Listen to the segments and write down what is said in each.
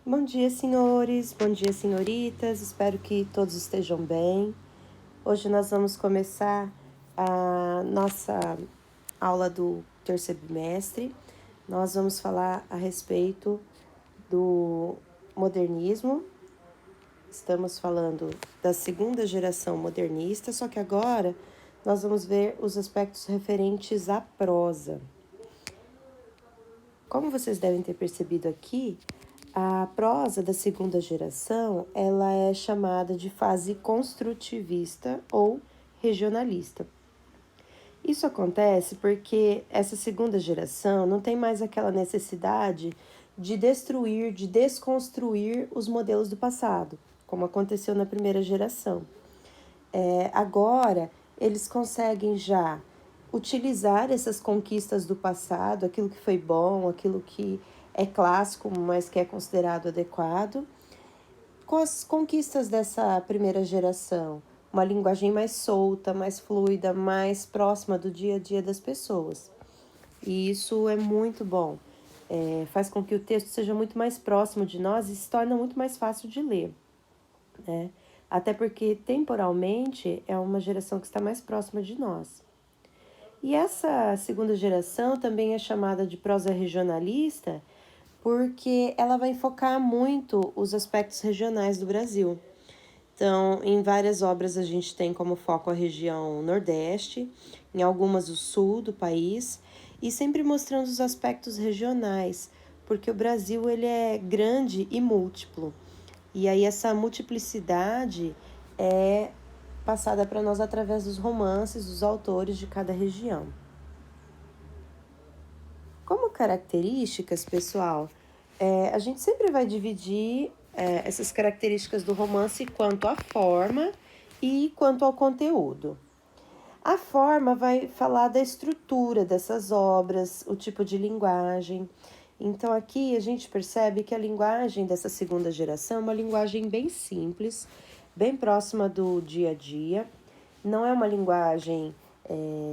Bom dia, senhores. Bom dia, senhoritas. Espero que todos estejam bem. Hoje nós vamos começar a nossa aula do terceiro bimestre. Nós vamos falar a respeito do modernismo. Estamos falando da segunda geração modernista, só que agora nós vamos ver os aspectos referentes à prosa. Como vocês devem ter percebido aqui, a prosa da segunda geração, ela é chamada de fase construtivista ou regionalista. Isso acontece porque essa segunda geração não tem mais aquela necessidade de destruir, de desconstruir os modelos do passado, como aconteceu na primeira geração. Agora, eles conseguem já utilizar essas conquistas do passado, aquilo que foi bom, aquilo que é clássico, mas que é considerado adequado, com as conquistas dessa primeira geração. Uma linguagem mais solta, mais fluida, mais próxima do dia a dia das pessoas. E isso é muito bom. Faz com que o texto seja muito mais próximo de nós e se torna muito mais fácil de ler, né? Até porque, temporalmente, é uma geração que está mais próxima de nós. E essa segunda geração também é chamada de prosa regionalista porque ela vai focar muito os aspectos regionais do Brasil. Então, em várias obras a gente tem como foco a região Nordeste, em algumas o Sul do país, e sempre mostrando os aspectos regionais, porque o Brasil ele é grande e múltiplo. E aí essa multiplicidade é passada para nós através dos romances dos autores de cada região. Como características, pessoal, a gente sempre vai dividir essas características do romance quanto à forma e quanto ao conteúdo. A forma vai falar da estrutura dessas obras, o tipo de linguagem. Então, aqui a gente percebe que a linguagem dessa segunda geração é uma linguagem bem simples, bem próxima do dia a dia. Não é uma linguagem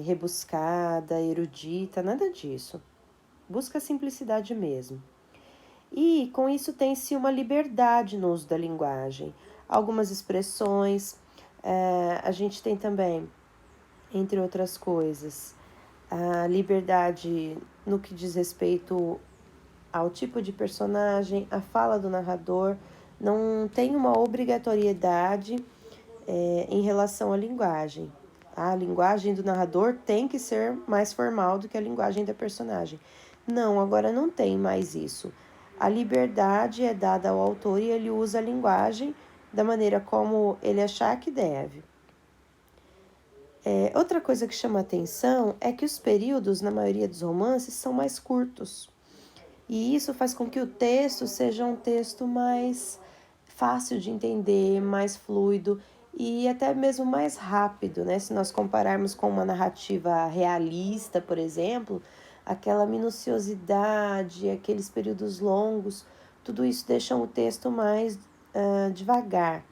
rebuscada, erudita, nada disso. Busca a simplicidade mesmo. E com isso tem-se uma liberdade no uso da linguagem. Algumas expressões, a gente tem também, entre outras coisas, a liberdade no que diz respeito ao tipo de personagem, a fala do narrador, não tem uma obrigatoriedade em relação à linguagem. A linguagem do narrador tem que ser mais formal do que a linguagem da personagem. Não, agora não tem mais isso. A liberdade é dada ao autor e ele usa a linguagem da maneira como ele achar que deve. Outra coisa que chama atenção é que os períodos, na maioria dos romances, são mais curtos. E isso faz com que o texto seja um texto mais fácil de entender, mais fluido e até mesmo mais rápido, né? Se nós compararmos com uma narrativa realista, por exemplo, aquela minuciosidade, aqueles períodos longos, tudo isso deixa o texto mais devagar.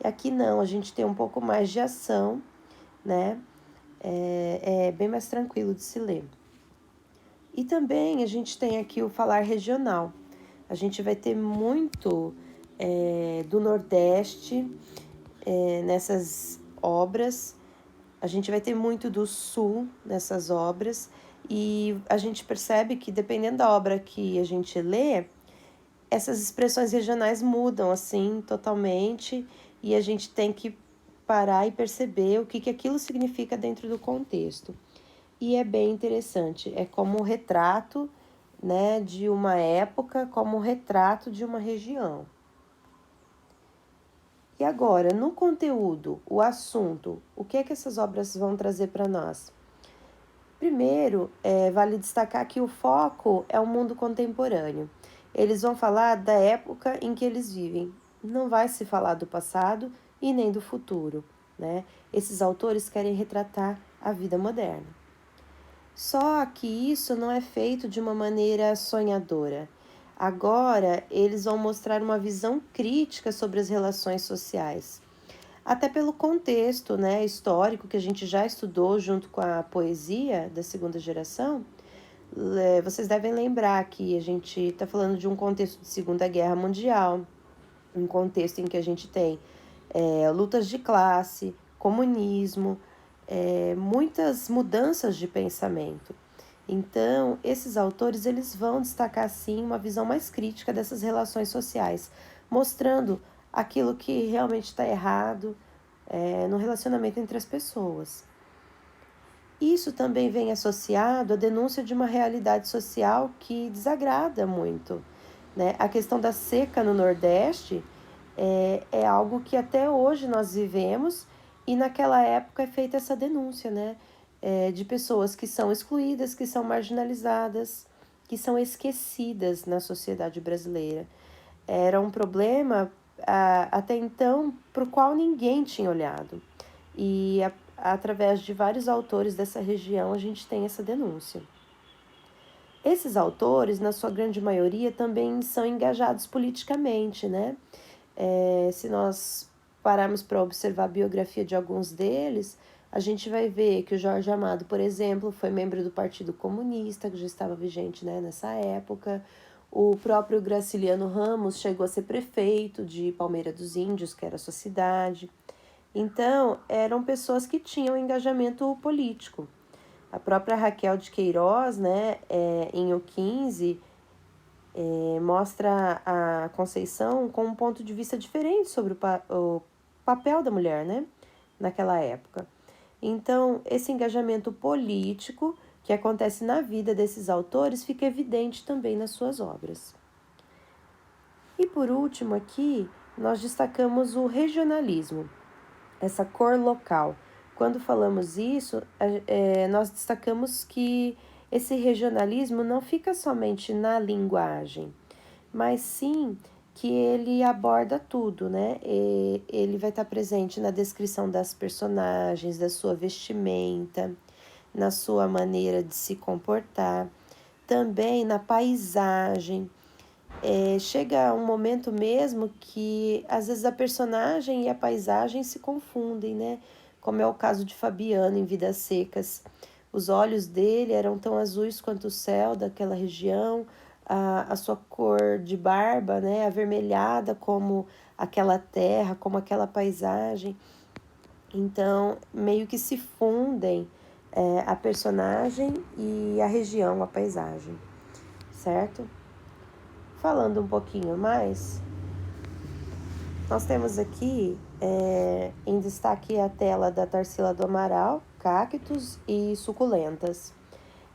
E aqui não, a gente tem um pouco mais de ação, né? É bem mais tranquilo de se ler. E também a gente tem aqui o falar regional. A gente vai ter muito do Nordeste nessas obras. A gente vai ter muito do Sul nessas obras. E a gente percebe que, dependendo da obra que a gente lê, essas expressões regionais mudam, assim, totalmente. E a gente tem que parar e perceber o que aquilo significa dentro do contexto. E é bem interessante, é como um retrato, né, de uma época, como um retrato de uma região. E agora, no conteúdo, o assunto, o que é que essas obras vão trazer para nós? Primeiro, vale destacar que o foco é o mundo contemporâneo. Eles vão falar da época em que eles vivem. Não vai se falar do passado e nem do futuro, né? Esses autores querem retratar a vida moderna. Só que isso não é feito de uma maneira sonhadora. Agora, eles vão mostrar uma visão crítica sobre as relações sociais. Até pelo contexto, né, histórico que a gente já estudou junto com a poesia da segunda geração, Vocês devem lembrar que a gente está falando de um contexto de Segunda Guerra Mundial, um contexto em que a gente tem lutas de classe, comunismo, muitas mudanças de pensamento. Então, esses autores eles vão destacar, sim, uma visão mais crítica dessas relações sociais, mostrando aquilo que realmente está errado no relacionamento entre as pessoas. Isso também vem associado à denúncia de uma realidade social que desagrada muito, né? A questão da seca no Nordeste é algo que até hoje nós vivemos e naquela época é feita essa denúncia, né? De pessoas que são excluídas, que são marginalizadas, que são esquecidas na sociedade brasileira. Era um problema até então para o qual ninguém tinha olhado. E através de vários autores dessa região a gente tem essa denúncia. Esses autores, na sua grande maioria, também são engajados politicamente, né? Se nós pararmos para observar a biografia de alguns deles, a gente vai ver que o Jorge Amado, por exemplo, foi membro do Partido Comunista, que já estava vigente, né, nessa época. O próprio Graciliano Ramos chegou a ser prefeito de Palmeira dos Índios, que era a sua cidade. Então, eram pessoas que tinham engajamento político. A própria Raquel de Queiroz, né, em O 15, mostra a Conceição com um ponto de vista diferente sobre o papel da mulher, né, naquela época. Então, esse engajamento político que acontece na vida desses autores fica evidente também nas suas obras. E por último aqui, nós destacamos o regionalismo, essa cor local. Quando falamos isso, nós destacamos que esse regionalismo não fica somente na linguagem, mas sim que ele aborda tudo, né? Ele vai estar presente na descrição das personagens, da sua vestimenta, na sua maneira de se comportar, também na paisagem. Chega um momento mesmo que às vezes a personagem e a paisagem se confundem, né? Como é o caso de Fabiano em Vidas Secas. Os olhos dele eram tão azuis quanto o céu daquela região, a sua cor de barba, né, avermelhada como aquela terra, como aquela paisagem. Então, meio que se fundem a personagem e a região, a paisagem, certo? Falando um pouquinho mais, nós temos aqui em destaque a tela da Tarsila do Amaral, Cactos e Suculentas.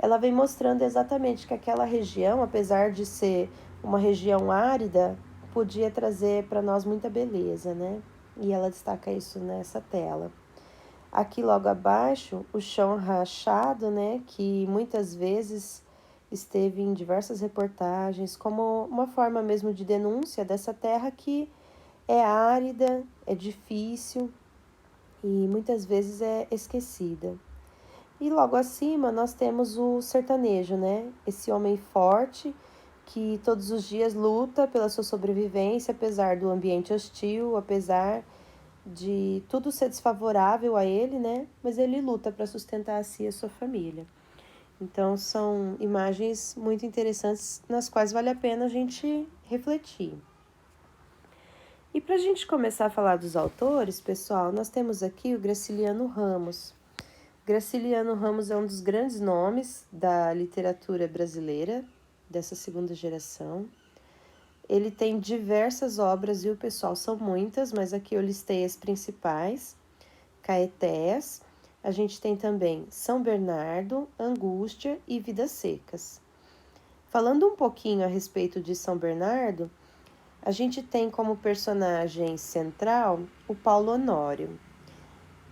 Ela vem mostrando exatamente que aquela região, apesar de ser uma região árida, podia trazer para nós muita beleza, né? E ela destaca isso nessa tela. Aqui logo abaixo, o chão rachado, né? Que muitas vezes esteve em diversas reportagens como uma forma mesmo de denúncia dessa terra que é árida, é difícil e muitas vezes é esquecida. E logo acima nós temos o sertanejo, né? Esse homem forte que todos os dias luta pela sua sobrevivência, apesar do ambiente hostil, apesar de tudo ser desfavorável a ele, né? Mas ele luta para sustentar a si e a sua família. Então são imagens muito interessantes nas quais vale a pena a gente refletir. E para a gente começar a falar dos autores, pessoal, nós temos aqui o Graciliano Ramos. Graciliano Ramos é um dos grandes nomes da literatura brasileira, dessa segunda geração. Ele tem diversas obras, viu, pessoal? São muitas, mas aqui eu listei as principais. Caetés. A gente tem também São Bernardo, Angústia e Vidas Secas. Falando um pouquinho a respeito de São Bernardo, a gente tem como personagem central o Paulo Honório.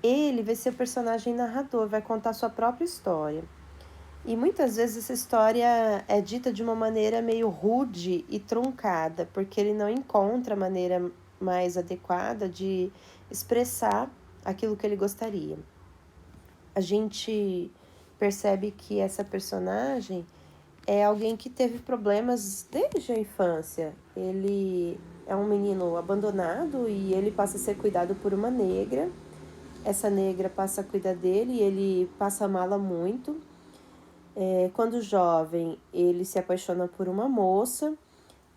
Ele vai ser o personagem narrador, vai contar sua própria história. E muitas vezes essa história é dita de uma maneira meio rude e truncada, porque ele não encontra a maneira mais adequada de expressar aquilo que ele gostaria. A gente percebe que essa personagem é alguém que teve problemas desde a infância. Ele é um menino abandonado e ele passa a ser cuidado por uma negra. Essa negra passa a cuidar dele e ele passa a amá-la muito. Quando jovem, ele se apaixona por uma moça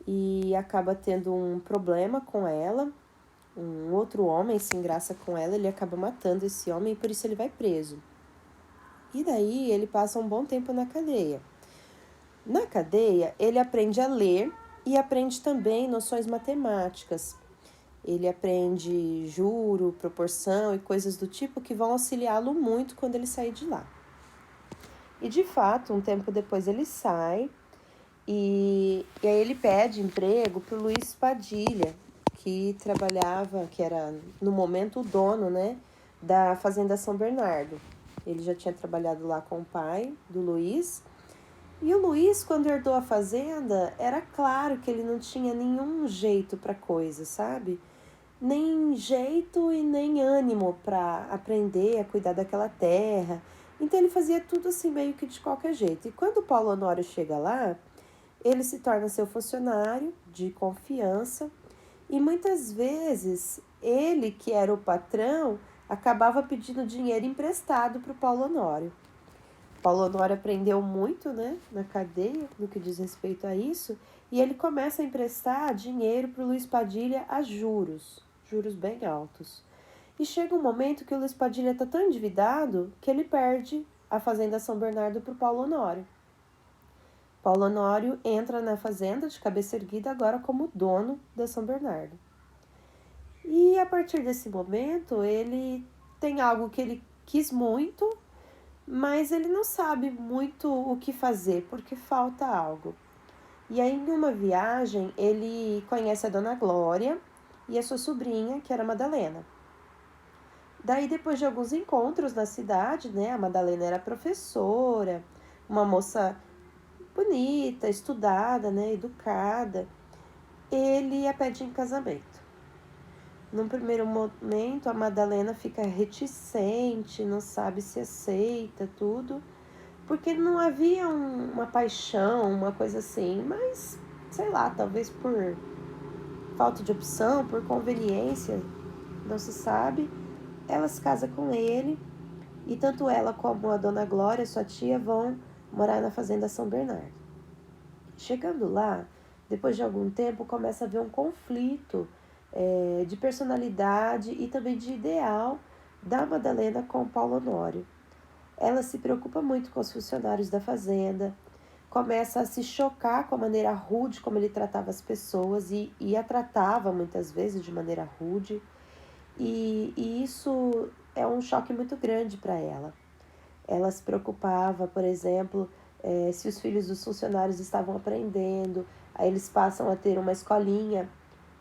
e acaba tendo um problema com ela. Um outro homem se engraça com ela, ele acaba matando esse homem e por isso ele vai preso. E daí ele passa um bom tempo na cadeia. Na cadeia, ele aprende a ler e aprende também noções matemáticas. Ele aprende juro, proporção e coisas do tipo que vão auxiliá-lo muito quando ele sair de lá. E de fato, um tempo depois ele sai e aí ele pede emprego para o Luiz Padilha, que trabalhava, que era no momento o dono, né, da Fazenda São Bernardo. Ele já tinha trabalhado lá com o pai do Luiz. E o Luiz, quando herdou a fazenda, era claro que ele não tinha nenhum jeito para coisa, sabe? Nem jeito e nem ânimo para aprender a cuidar daquela terra. Então ele fazia tudo assim meio que de qualquer jeito. E quando o Paulo Honório chega lá, ele se torna seu funcionário de confiança e muitas vezes ele, que era o patrão, acabava pedindo dinheiro emprestado para o Paulo Honório. Paulo Honório aprendeu muito, né, na cadeia, no que diz respeito a isso, e ele começa a emprestar dinheiro para o Luiz Padilha a juros bem altos. E chega um momento que o Luiz Padilha está tão endividado que ele perde a Fazenda São Bernardo para o Paulo Honório. Paulo Honório entra na fazenda de cabeça erguida agora como dono da São Bernardo. E a partir desse momento ele tem algo que ele quis muito, mas ele não sabe muito o que fazer, porque falta algo. E aí, em uma viagem, ele conhece a Dona Glória e a sua sobrinha, que era a Madalena. Daí, depois de alguns encontros na cidade, né, a Madalena era professora, uma moça bonita, estudada, né, educada, ele a pede em casamento. Num primeiro momento, a Madalena fica reticente, não sabe se aceita tudo, porque não havia uma paixão, uma coisa assim, mas, sei lá, talvez por falta de opção, por conveniência, não se sabe. Ela se casa com ele e tanto ela como a Dona Glória, sua tia, vão morar na Fazenda São Bernardo. Chegando lá, depois de algum tempo, começa a haver um conflito de personalidade e também de ideal da Madalena com o Paulo Honório. Ela se preocupa muito com os funcionários da fazenda, começa a se chocar com a maneira rude como ele tratava as pessoas e a tratava muitas vezes de maneira rude. E isso é um choque muito grande para ela. Ela se preocupava, por exemplo, se os filhos dos funcionários estavam aprendendo, aí eles passam a ter uma escolinha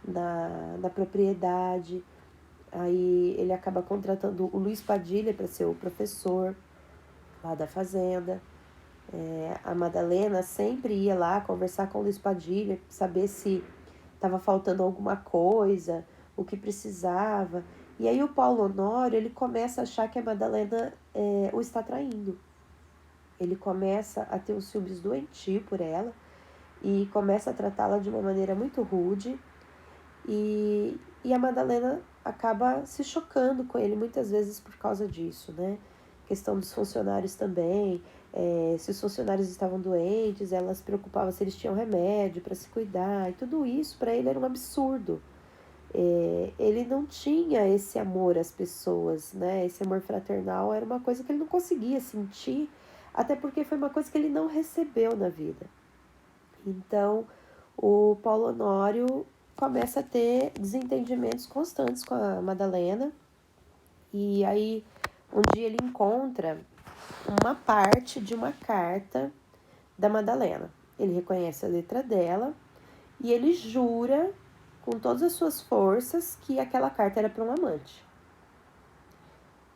na propriedade, aí ele acaba contratando o Luiz Padilha para ser o professor lá da fazenda. A Madalena sempre ia lá conversar com o Luiz Padilha, saber se estava faltando alguma coisa, o que precisava. E aí o Paulo Honório, ele começa a achar que a Madalena o está traindo. Ele começa a ter um ciúmes doentio por ela e começa a tratá-la de uma maneira muito rude. E a Madalena acaba se chocando com ele muitas vezes por causa disso, né? Questão dos funcionários também, se os funcionários estavam doentes, ela se preocupava se eles tinham remédio para se cuidar, e tudo isso para ele era um absurdo. Ele não tinha esse amor às pessoas, né? Esse amor fraternal era uma coisa que ele não conseguia sentir, até porque foi uma coisa que ele não recebeu na vida. Então, o Paulo Honório começa a ter desentendimentos constantes com a Madalena. E aí, um dia ele encontra uma parte de uma carta da Madalena. Ele reconhece a letra dela e ele jura com todas as suas forças que aquela carta era para um amante.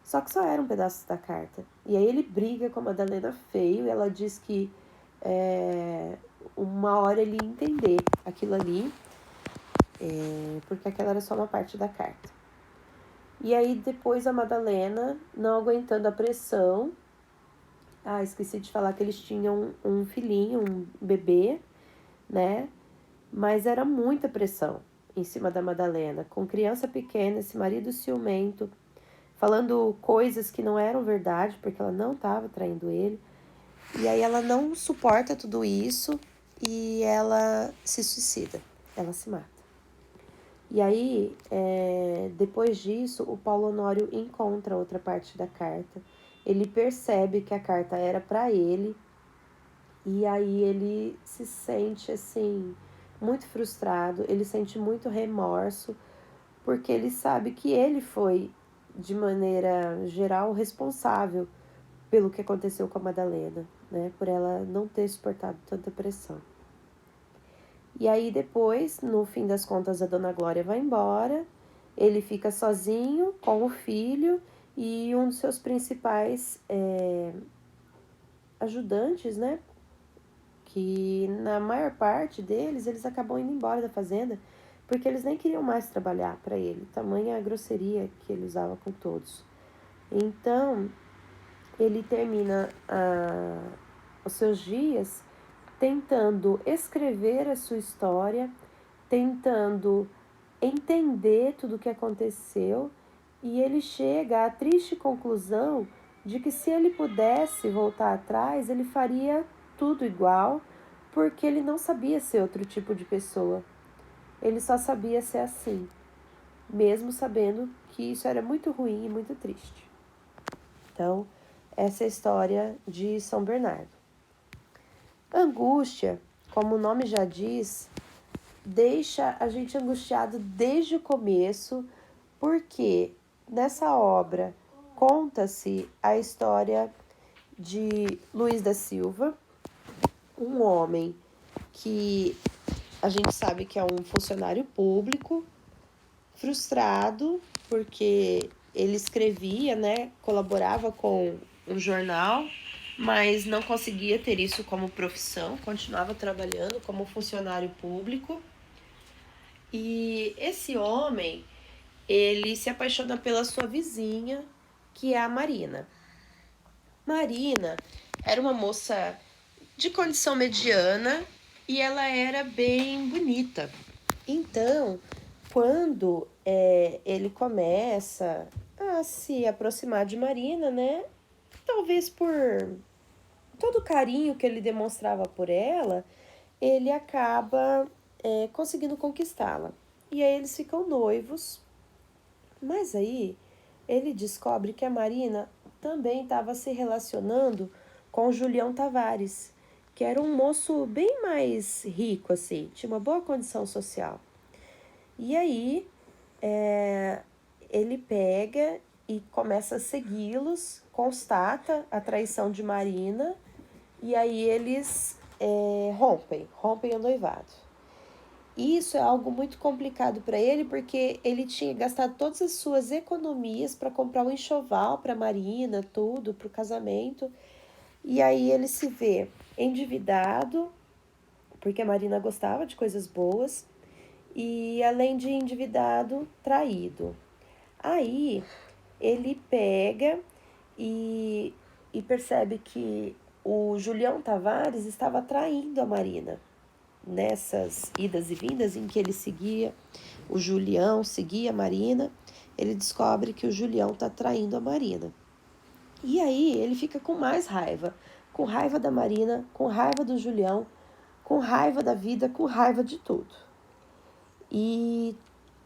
Só que só era um pedaço da carta. E aí ele briga com a Madalena feio e ela diz que uma hora ele ia entender aquilo ali, porque aquela era só uma parte da carta. E aí depois a Madalena, não aguentando a pressão, esqueci de falar que eles tinham um filhinho, um bebê, né? Mas era muita pressão em cima da Madalena, com criança pequena, esse marido ciumento, falando coisas que não eram verdade, porque ela não estava traindo ele. E aí ela não suporta tudo isso e ela se suicida, ela se mata. E aí, depois disso, o Paulo Honório encontra outra parte da carta. Ele percebe que a carta era para ele. E aí ele se sente, assim, muito frustrado. Ele sente muito remorso, porque ele sabe que ele foi, de maneira geral, responsável pelo que aconteceu com a Madalena, né? Por ela não ter suportado tanta pressão. E aí depois, no fim das contas, a Dona Glória vai embora, ele fica sozinho com o filho e um dos seus principais ajudantes, né? Que na maior parte deles, eles acabam indo embora da fazenda, porque eles nem queriam mais trabalhar para ele, tamanha a grosseria que ele usava com todos. Então, ele termina os seus dias tentando escrever a sua história, tentando entender tudo o que aconteceu, e ele chega à triste conclusão de que se ele pudesse voltar atrás, ele faria tudo igual, porque ele não sabia ser outro tipo de pessoa. Ele só sabia ser assim, mesmo sabendo que isso era muito ruim e muito triste. Então, essa é a história de São Bernardo. Angústia, como o nome já diz, deixa a gente angustiado desde o começo, porque nessa obra conta-se a história de Luiz da Silva, um homem que a gente sabe que é um funcionário público, frustrado, porque ele escrevia, né, colaborava com um jornal, mas não conseguia ter isso como profissão, continuava trabalhando como funcionário público. E esse homem, ele se apaixona pela sua vizinha, que é a Marina. Marina era uma moça de condição mediana e ela era bem bonita. Então, quando ele começa a se aproximar de Marina, né? Talvez por todo o carinho que ele demonstrava por ela, ele acaba conseguindo conquistá-la. E aí eles ficam noivos, mas aí ele descobre que a Marina também estava se relacionando com o Julião Tavares, que era um moço bem mais rico, assim, tinha uma boa condição social. E aí ele pega e começa a segui-los, constata a traição de Marina, e aí eles rompem o noivado. Isso é algo muito complicado para ele, porque ele tinha gastado todas as suas economias para comprar um enxoval para Marina, tudo, para o casamento. E aí ele se vê endividado, porque a Marina gostava de coisas boas, e além de endividado, traído. Aí ele pega e percebe que o Julião Tavares estava traindo a Marina nessas idas e vindas em que ele seguia o Julião, seguia a Marina, ele descobre que o Julião está traindo a Marina. E aí ele fica com raiva da Marina, com raiva do Julião, com raiva da vida, com raiva de tudo. E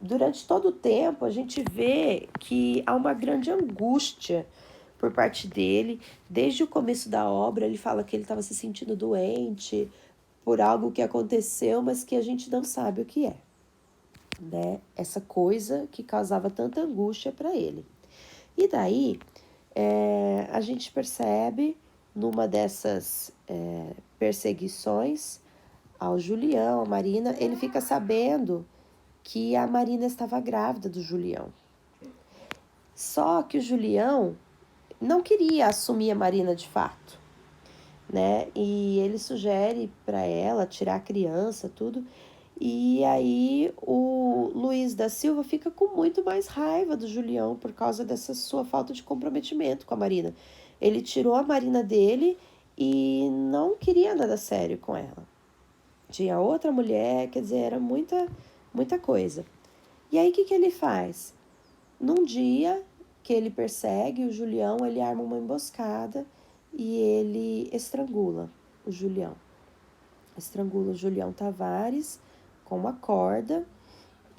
durante todo o tempo a gente vê que há uma grande angústia por parte dele. Desde o começo da obra ele fala que ele estava se sentindo doente por algo que aconteceu, mas que a gente não sabe o que é, né? Essa coisa que causava tanta angústia para ele. E daí a gente percebe numa dessas perseguições ao Julião, a Marina, ele fica sabendo que a Marina estava grávida do Julião. Só que o Julião não queria assumir a Marina de fato, né? E ele sugere para ela tirar a criança, tudo. E aí o Luiz da Silva fica com muito mais raiva do Julião por causa dessa sua falta de comprometimento com a Marina. Ele tirou a Marina dele e não queria nada sério com ela. Tinha outra mulher, quer dizer, era muita coisa. E aí o que ele faz? Num dia que ele persegue o Julião, ele arma uma emboscada e ele estrangula o Julião. Estrangula o Julião Tavares com uma corda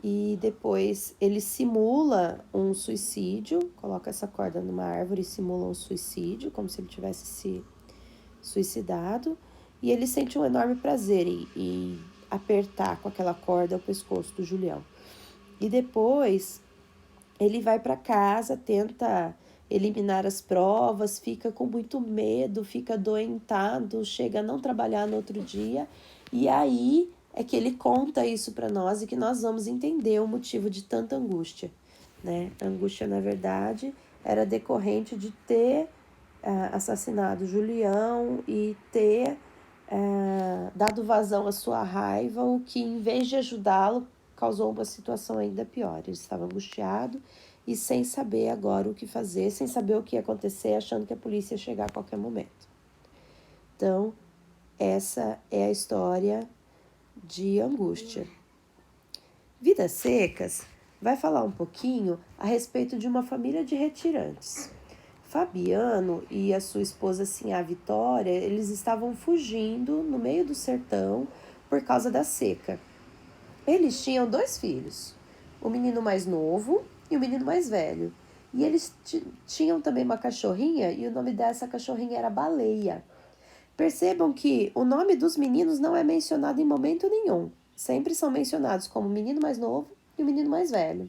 e depois ele simula um suicídio, coloca essa corda numa árvore e simula um suicídio, como se ele tivesse se suicidado, e ele sente um enorme prazer em apertar com aquela corda o pescoço do Julião. E depois ele vai para casa, tenta eliminar as provas, fica com muito medo, fica adoentado, chega a não trabalhar no outro dia, e aí é que ele conta isso para nós e que nós vamos entender o motivo de tanta angústia, né? A angústia, na verdade, era decorrente de ter assassinado Julião e ter dado vazão à sua raiva, o que, em vez de ajudá-lo, causou uma situação ainda pior. Ele estava angustiado e sem saber agora o que fazer, sem saber o que ia acontecer, achando que a polícia ia chegar a qualquer momento. Então, essa é a história de angústia. Vidas Secas vai falar um pouquinho a respeito de uma família de retirantes. Fabiano e a sua esposa, Sinhá Vitória, eles estavam fugindo no meio do sertão por causa da seca. Eles tinham 2 filhos, o menino mais novo e o menino mais velho. E eles tinham também uma cachorrinha e o nome dessa cachorrinha era Baleia. Percebam que o nome dos meninos não é mencionado em momento nenhum. Sempre são mencionados como o menino mais novo e o menino mais velho.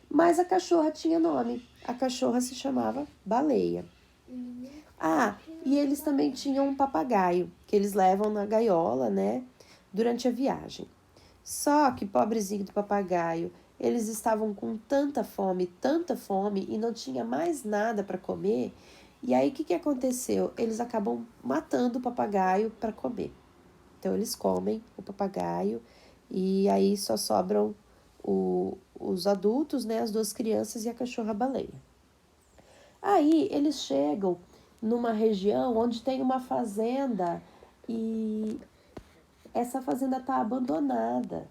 Mas a cachorra tinha nome. A cachorra se chamava Baleia. E eles também tinham um papagaio, que eles levam na gaiola, né, durante a viagem. Só que, pobrezinho do papagaio, eles estavam com tanta fome, e não tinha mais nada para comer. E aí, o que aconteceu? Eles acabam matando o papagaio para comer. Então, eles comem o papagaio e aí só sobram os adultos, né, as 2 crianças e a cachorra-baleia. Aí, eles chegam numa região onde tem uma fazenda e essa fazenda está abandonada.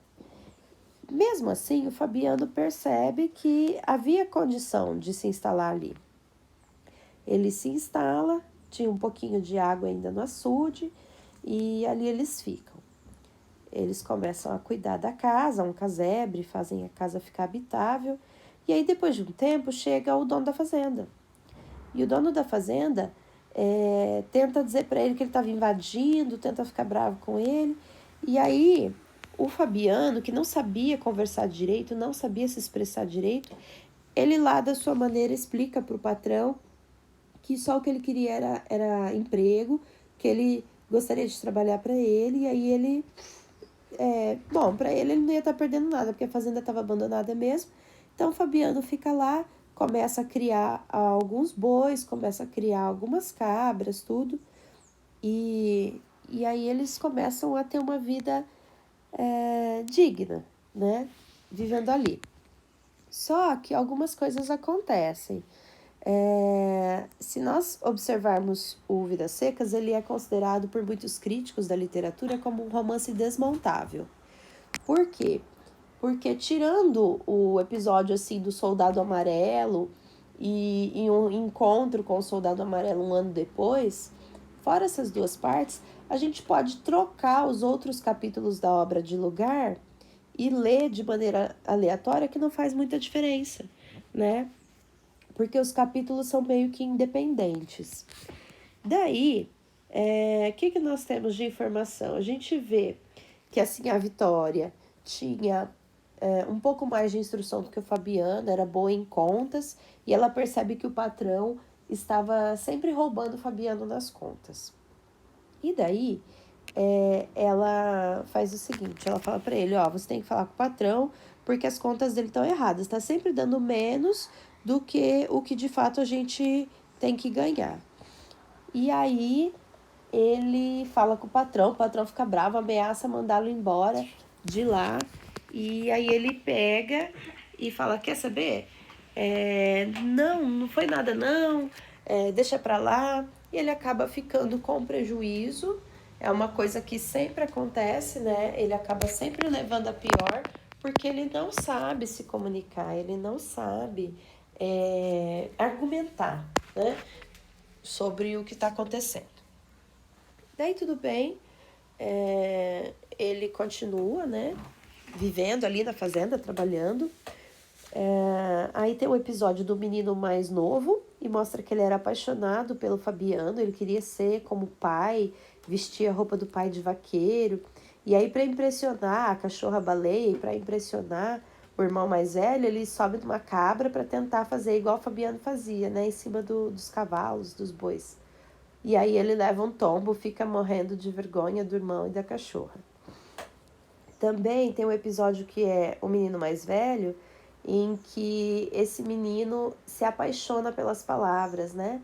Mesmo assim, o Fabiano percebe que havia condição de se instalar ali. Ele se instala, tinha um pouquinho de água ainda no açude e ali eles ficam. Eles começam a cuidar da casa, um casebre, fazem a casa ficar habitável. E aí, depois de um tempo, chega o dono da fazenda. E o dono da fazenda tenta dizer para ele que ele estava invadindo, tenta ficar bravo com ele. E aí, o Fabiano, que não sabia conversar direito, não sabia se expressar direito, ele lá da sua maneira explica para o patrão que só o que ele queria era emprego, que ele gostaria de trabalhar para ele, e aí ele... para ele não ia estar perdendo nada, porque a fazenda estava abandonada mesmo. Então, o Fabiano fica lá, começa a criar alguns bois, começa a criar algumas cabras, tudo. E aí eles começam a ter uma vida digna, né? Vivendo ali. Só que algumas coisas acontecem. Se nós observarmos o Vidas Secas, ele é considerado por muitos críticos da literatura como um romance desmontável. Por quê? Porque tirando o episódio assim do Soldado Amarelo e em um encontro com o Soldado Amarelo um ano depois, fora essas 2 partes, a gente pode trocar os outros capítulos da obra de lugar e ler de maneira aleatória, que não faz muita diferença, né? Porque os capítulos são meio que independentes. Daí, que nós temos de informação? A gente vê que assim a Vitória tinha um pouco mais de instrução do que o Fabiano, era boa em contas, e ela percebe que o patrão estava sempre roubando o Fabiano nas contas. E daí, ela faz o seguinte, ela fala para ele, você tem que falar com o patrão, porque as contas dele estão erradas, está sempre dando menos do que o que de fato a gente tem que ganhar. E aí, ele fala com o patrão fica bravo, ameaça mandá-lo embora de lá. E aí ele pega e fala, quer saber? Não foi nada não, deixa pra lá. E ele acaba ficando com prejuízo. É uma coisa que sempre acontece, né? Ele acaba sempre levando a pior, porque ele não sabe se comunicar, ele não sabe argumentar, né? sobre o que está acontecendo. Daí tudo bem, ele continua, né, vivendo ali na fazenda, trabalhando. Aí tem um episódio do menino mais novo e mostra que ele era apaixonado pelo Fabiano, ele queria ser como o pai, vestia a roupa do pai de vaqueiro. E aí, para impressionar a cachorra-baleia e para impressionar o irmão mais velho, ele sobe numa cabra para tentar fazer igual o Fabiano fazia, né, em cima dos cavalos, dos bois. E aí ele leva um tombo, fica morrendo de vergonha do irmão e da cachorra. Também tem um episódio que é o menino mais velho, em que esse menino se apaixona pelas palavras, né?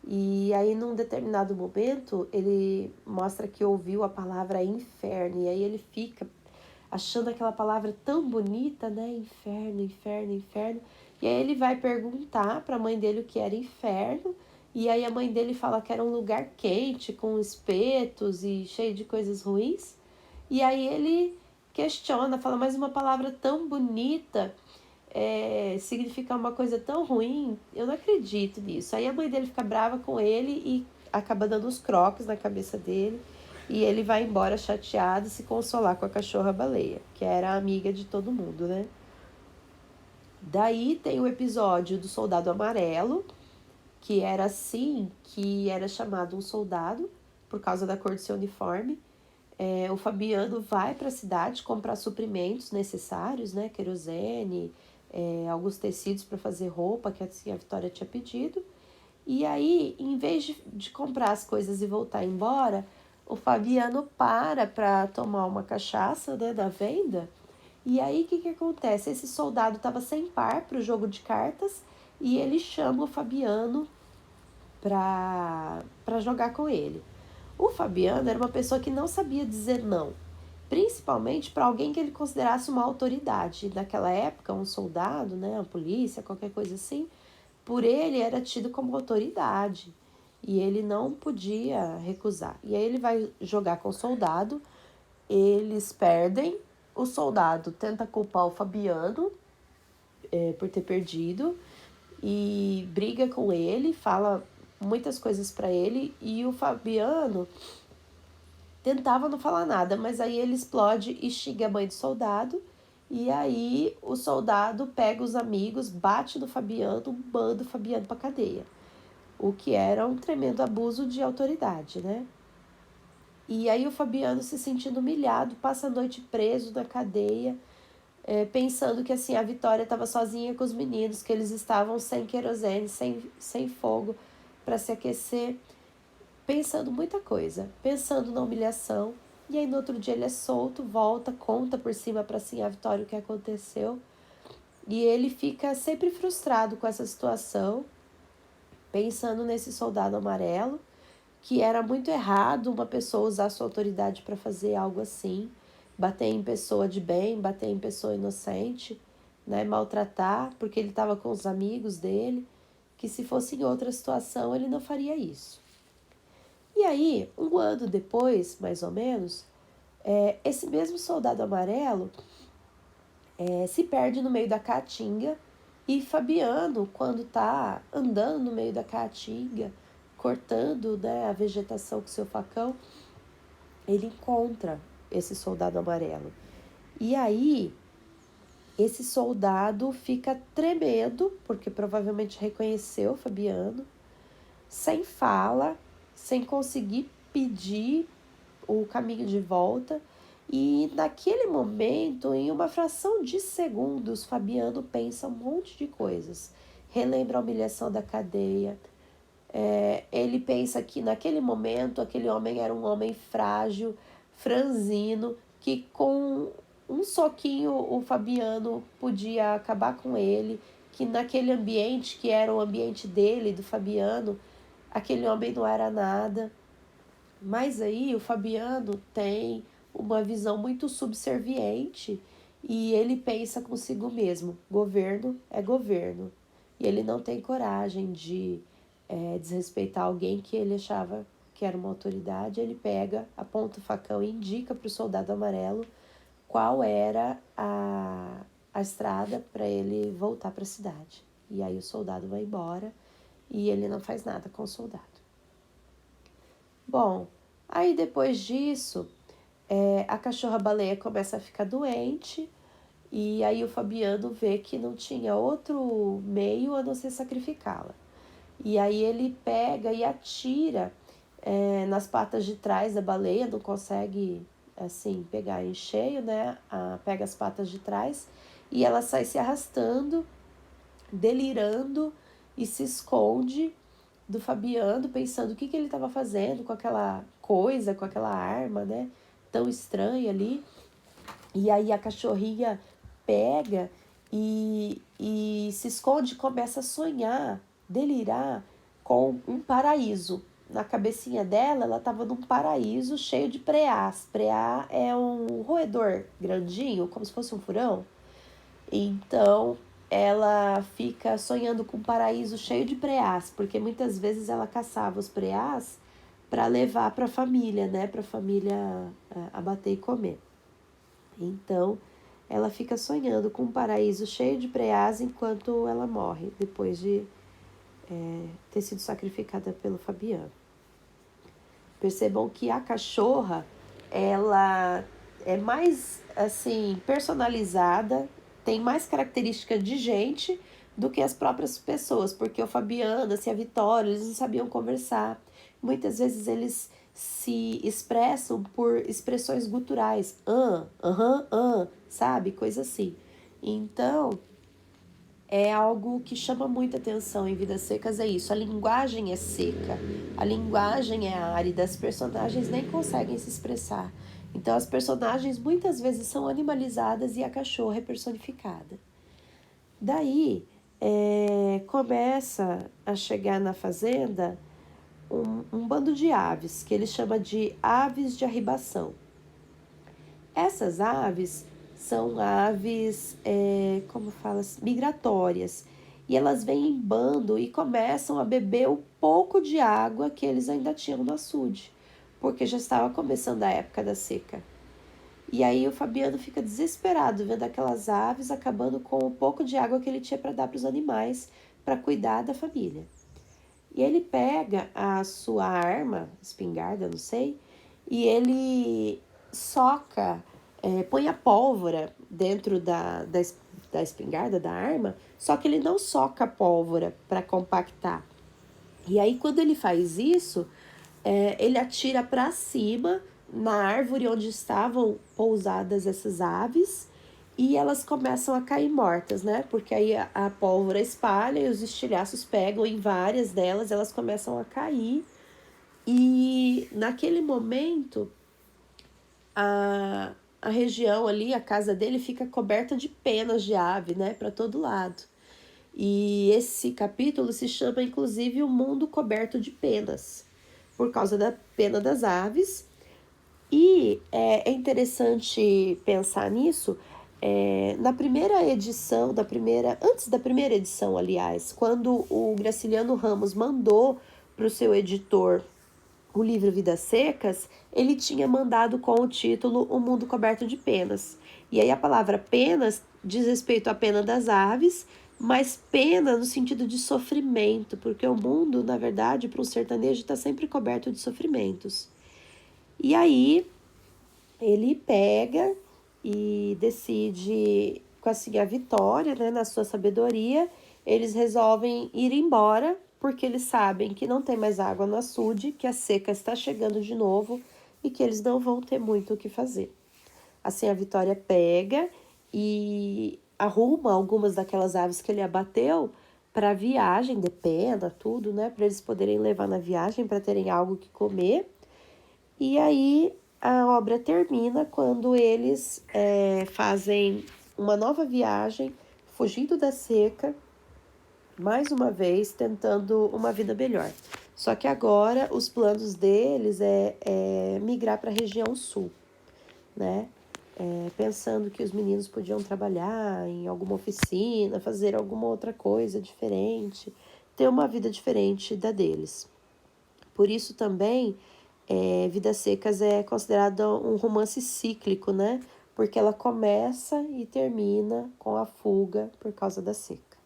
E aí, num determinado momento, ele mostra que ouviu a palavra inferno, e aí ele fica achando aquela palavra tão bonita, né? Inferno, inferno, inferno. E aí ele vai perguntar para a mãe dele o que era inferno, e aí a mãe dele fala que era um lugar quente, com espetos e cheio de coisas ruins. E aí ele questiona, fala, mas uma palavra tão bonita significa uma coisa tão ruim, eu não acredito nisso. Aí a mãe dele fica brava com ele e acaba dando uns croques na cabeça dele. E ele vai embora chateado se consolar com a cachorra-baleia, que era amiga de todo mundo, né? Daí tem o episódio do Soldado Amarelo, que era assim, que era chamado um soldado por causa da cor do seu uniforme. O Fabiano vai para a cidade comprar suprimentos necessários, né? Querosene, alguns tecidos para fazer roupa, que assim a Vitória tinha pedido. E aí, em vez de comprar as coisas e voltar embora, o Fabiano para tomar uma cachaça, né, da venda. E aí, o que acontece? Esse soldado estava sem par para o jogo de cartas e ele chama o Fabiano para jogar com ele. O Fabiano era uma pessoa que não sabia dizer não, principalmente para alguém que ele considerasse uma autoridade. Naquela época, um soldado, né, a polícia, qualquer coisa assim, por ele era tido como autoridade e ele não podia recusar. E aí ele vai jogar com o soldado, eles perdem, o soldado tenta culpar o Fabiano por ter perdido e briga com ele, fala muitas coisas para ele e o Fabiano tentava não falar nada, mas aí ele explode e xinga a mãe do soldado. E aí o soldado pega os amigos, bate no Fabiano, manda o Fabiano pra cadeia. O que era um tremendo abuso de autoridade, né? E aí o Fabiano, se sentindo humilhado, passa a noite preso na cadeia, pensando que assim a Vitória estava sozinha com os meninos, que eles estavam sem querosene, sem fogo para se aquecer, pensando muita coisa, pensando na humilhação. E aí no outro dia ele é solto, volta, conta por cima para assim a Vitória o que aconteceu. E ele fica sempre frustrado com essa situação, pensando nesse soldado amarelo, que era muito errado uma pessoa usar sua autoridade para fazer algo assim, bater em pessoa de bem, bater em pessoa inocente, né, maltratar, porque ele estava com os amigos dele, que se fosse em outra situação ele não faria isso. E aí, um ano depois, mais ou menos, esse mesmo soldado amarelo se perde no meio da caatinga e Fabiano, quando está andando no meio da caatinga, cortando, né, a vegetação com seu facão, ele encontra esse soldado amarelo. E aí, esse soldado fica tremendo, porque provavelmente reconheceu Fabiano, sem fala, sem conseguir pedir o caminho de volta. E naquele momento, em uma fração de segundos, Fabiano pensa um monte de coisas. Relembra a humilhação da cadeia. Ele pensa que naquele momento aquele homem era um homem frágil, franzino, que com um soquinho o Fabiano podia acabar com ele, que naquele ambiente que era o ambiente dele, do Fabiano, aquele homem não era nada. Mas aí o Fabiano tem uma visão muito subserviente e ele pensa consigo mesmo: governo é governo. E ele não tem coragem de desrespeitar alguém que ele achava que era uma autoridade. Ele pega, aponta o facão e indica para o soldado amarelo qual era a estrada para ele voltar para a cidade. E aí o soldado vai embora e ele não faz nada com o soldado. Bom, aí depois disso, a cachorra-baleia começa a ficar doente, e aí o Fabiano vê que não tinha outro meio a não ser sacrificá-la. E aí ele pega e atira nas patas de trás da baleia, não consegue assim pegar em cheio, né? Pega as patas de trás e ela sai se arrastando, delirando e se esconde do Fabiano, pensando o que ele estava fazendo com aquela coisa, com aquela arma, né? Tão estranha ali. E aí a cachorrinha pega e se esconde e começa a sonhar, delirar com um paraíso. Na cabecinha dela, ela estava num paraíso cheio de preás. Preá é um roedor grandinho, como se fosse um furão. Então, ela fica sonhando com um paraíso cheio de preás, porque muitas vezes ela caçava os preás para levar para a família, né? Para a família abater e comer. Então, ela fica sonhando com um paraíso cheio de preás enquanto ela morre, depois de ter sido sacrificada pelo Fabiano. Percebam que a cachorra, ela é mais, assim, personalizada, tem mais característica de gente do que as próprias pessoas, porque o Fabiano, assim, a Vitória, eles não sabiam conversar. Muitas vezes eles se expressam por expressões guturais, sabe? Coisa assim. Então, é algo que chama muita atenção em Vidas Secas, é isso. A linguagem é seca, a linguagem é árida, as personagens nem conseguem se expressar. Então, as personagens muitas vezes são animalizadas e a cachorra é personificada. Daí, começa a chegar na fazenda um bando de aves, que ele chama de aves de arribação. Essas aves são aves, como fala, migratórias. E elas vêm em bando e começam a beber o pouco de água que eles ainda tinham no açude, porque já estava começando a época da seca. E aí o Fabiano fica desesperado vendo aquelas aves acabando com o pouco de água que ele tinha para dar para os animais, para cuidar da família. E ele pega a sua arma, espingarda, não sei, e ele soca, põe a pólvora dentro da espingarda, da arma, só que ele não soca a pólvora para compactar. E aí, quando ele faz isso, ele atira para cima na árvore onde estavam pousadas essas aves e elas começam a cair mortas, né? Porque aí a pólvora espalha e os estilhaços pegam em várias delas, elas começam a cair. E naquele momento, a região ali, a casa dele, fica coberta de penas de ave, né? Para todo lado. E esse capítulo se chama, inclusive, O Mundo Coberto de Penas, por causa da pena das aves. E é interessante pensar nisso. Na primeira edição, antes da primeira edição, aliás, quando o Graciliano Ramos mandou para o seu editor o livro Vidas Secas, ele tinha mandado com o título O Mundo Coberto de Penas. E aí a palavra penas diz respeito à pena das aves, mas pena no sentido de sofrimento, porque o mundo, na verdade, para um sertanejo, está sempre coberto de sofrimentos. E aí ele pega e decide, com assim, a Vitória, né, na sua sabedoria, eles resolvem ir embora, porque eles sabem que não tem mais água no açude, que a seca está chegando de novo e que eles não vão ter muito o que fazer. Assim, a Vitória pega e arruma algumas daquelas aves que ele abateu para a viagem, de pena, tudo, né, para eles poderem levar na viagem, para terem algo que comer. E aí a obra termina quando eles fazem uma nova viagem, fugindo da seca, mais uma vez tentando uma vida melhor. Só que agora os planos deles é migrar para a região sul, né? Pensando que os meninos podiam trabalhar em alguma oficina, fazer alguma outra coisa diferente, ter uma vida diferente da deles. Por isso também Vidas Secas é considerado um romance cíclico, né? Porque ela começa e termina com a fuga por causa da seca.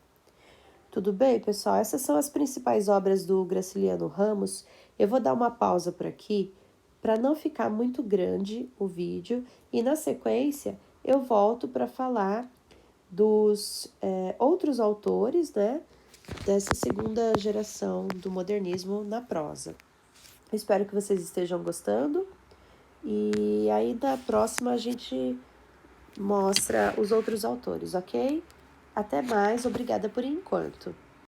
Tudo bem, pessoal? Essas são as principais obras do Graciliano Ramos Eu vou dar uma pausa por aqui para não ficar muito grande o vídeo e na sequência eu volto para falar dos outros autores, né, dessa segunda geração do modernismo na prosa. Eu espero que vocês estejam gostando e aí na próxima a gente mostra os outros autores, ok? Até mais, obrigada por enquanto.